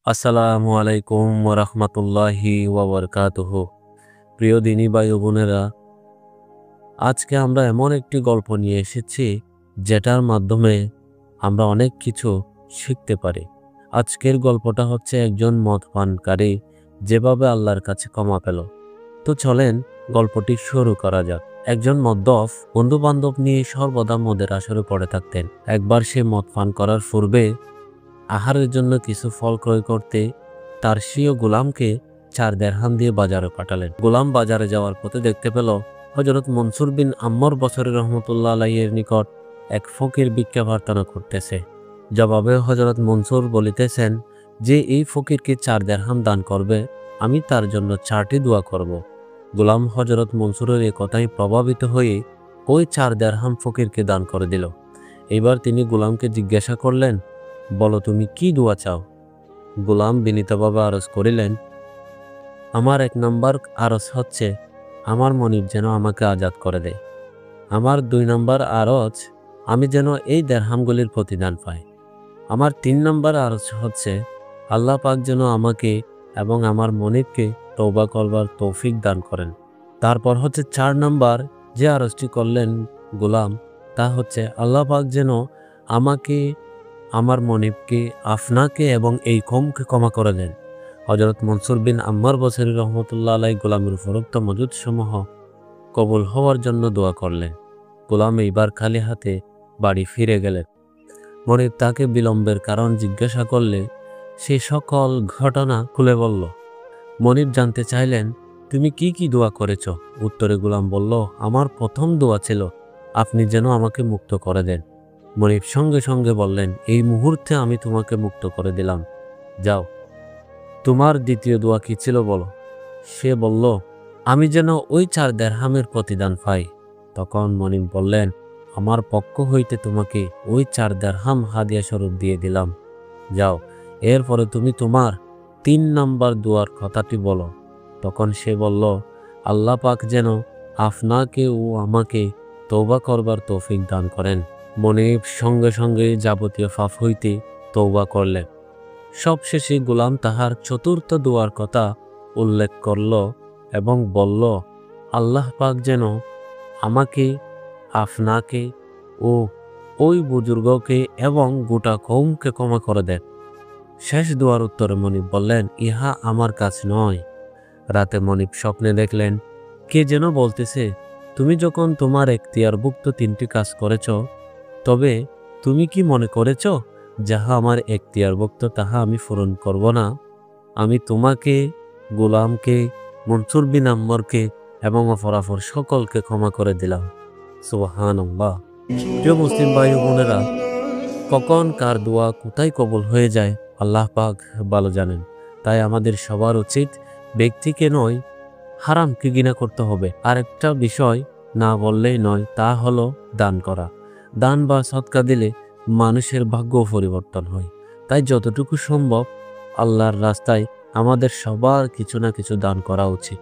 আসসালামু আলাইকুম ওরহমতুল্লাহি ওয়াবারকাতুহ। প্রিয় দিনী ভাই ও বোনেরা, আজকে আমরা এমন একটি গল্প নিয়ে এসেছি যেটার মাধ্যমে আমরা অনেক কিছু শিখতে পারি। আজকের গল্পটা হচ্ছে একজন মদ পানকারী যেভাবে আল্লাহর কাছে ক্ষমা পেল। তো চলেন গল্পটি শুরু করা যাক। একজন মদ্যপ বন্ধু বান্ধব নিয়ে সর্বদা মদের আসরে পড়ে থাকতেন। একবার সে মদ পান করার পূর্বে আহারের জন্য কিছু ফল ক্রয় করতে তার স্বীয় গোলামকে 4 দেরহাম দিয়ে বাজারে পাঠালেন। গোলাম বাজারে যাওয়ার পথে দেখতে পেল হযরত মনসুর বিন আম্মর বছরী রহমতুল্লাহ আলাইহির নিকট এক ফকির ভিক্ষা প্রার্থনা করতেছে। জবাবে হযরত মনসুর বলিতেছেন যে এই ফকিরকে 4 দেরহাম দান করবে, আমি তার জন্য 4টি দোয়া করব। গোলাম হযরত মনসুরের এই কথায় প্রভাবিত হয়ে ওই 4 দেরহাম ফকিরকে দান করে দিল। এবার তিনি গোলামকে জিজ্ঞাসা করলেন, বলো তুমি কি দোয়া চাও? গোলাম বিনীতভাবে আরজ করিলেন, আমার 1 নম্বর আরজ হচ্ছে আমার মনিব যেন আমাকে আজাদ করে দেয়। আমার 2 নম্বর আরজ আমি যেন এই দেরহামগুলির প্রতিদান পাই। আমার 3 নম্বর আরজ হচ্ছে আল্লাহ পাক যেন আমাকে এবং আমার মনিবকে তওবা করবার তৌফিক দান করেন। তারপর হচ্ছে 4 নম্বর যে আরজটি করলেন গোলাম, তা হচ্ছে আল্লাহ পাক যেন আমাকে, আমার মনিবকে, আপনাকে এবং এই কওমকে ক্ষমা করে দেন। হযরত মনসুর বিন আম্মার বছরী রহমতুল্লাহ আলাইহি গোলামের উপরোক্ত মজুদ সমূহ কবুল হওয়ার জন্য দোয়া করলেন। গোলাম এইবার খালি হাতে বাড়ি ফিরে গেলেন। মনিব তাকে বিলম্বের কারণ জিজ্ঞাসা করলে সে সকল ঘটনা খুলে বলল। মনিব জানতে চাইলেন, তুমি কি কি দোয়া করেছ? উত্তরে গোলাম বলল, আমার প্রথম দোয়া ছিল আপনি যেন আমাকে মুক্ত করে দেন। মনিব সঙ্গে সঙ্গে বললেন, এই মুহূর্তে আমি তোমাকে মুক্ত করে দিলাম, যাও। তোমার দ্বিতীয় দোয়া কি ছিল বলো? সে বলল, আমি যেন ওই 4 দেরহামের প্রতিদান পাই। তখন মনিব বললেন, আমার পক্ষ হইতে তোমাকে ওই 4 দেরহাম হাদিয়া স্বরূপ দিয়ে দিলাম, যাও। এরপরে তুমি তোমার 3 নম্বর দোয়ার কথাটি বলো। তখন সে বলল, আল্লাহ পাক যেন আপনাকে ও আমাকে তওবা করবার তৌফিক দান করেন। মনিব সঙ্গে সঙ্গে যাবতীয় পাপ হইতে তওবা করলেন। সবশেষে গোলাম তাহার চতুর্থ দোয়ার কথা উল্লেখ করল এবং বলল, আল্লাহ পাক যেন আমাকে, আপনাকে ও ওই বুজুর্গকে এবং গোটা কওমকে ক্ষমা করে দেন। শেষ দোয়ার উত্তরে মনিব বললেন, ইহা আমার কাজ নয়। রাতে মনিব স্বপ্নে দেখলেন কে যেন বলতেছে, তুমি যখন তোমার এখতিয়ারভুক্ত 3টি কাজ করেছ, তবে তুমি কি মনে করেছ যাহা আমার এখতিয়ারভুক্ত তাহা আমি পূরণ করব না? আমি তোমাকে, গোলামকে, মনসুর বিন আম্মরকে এবং অপরাপর সকলকে ক্ষমা করে দিলাম। সুবহানাল্লাহ। প্রিয় মুসলিম ভাই ও বোনেরা, কখন কার দোয়া কোথায় কবুল হয়ে যায় আল্লাহ পাক ভালো জানেন। তাই আমাদের সবার উচিত ব্যক্তিকে নয়, হারামকে ঘৃণা করতে হবে। আরেকটা বিষয় না বললেই নয়, তা হলো দান করা। দান বা সদকা দিলে মানুষের ভাগ্য পরিবর্তন হয়। তাই যতটুকু সম্ভব আল্লাহর রাস্তায় আমাদের সবার কিছু না কিছু দান করা উচিত।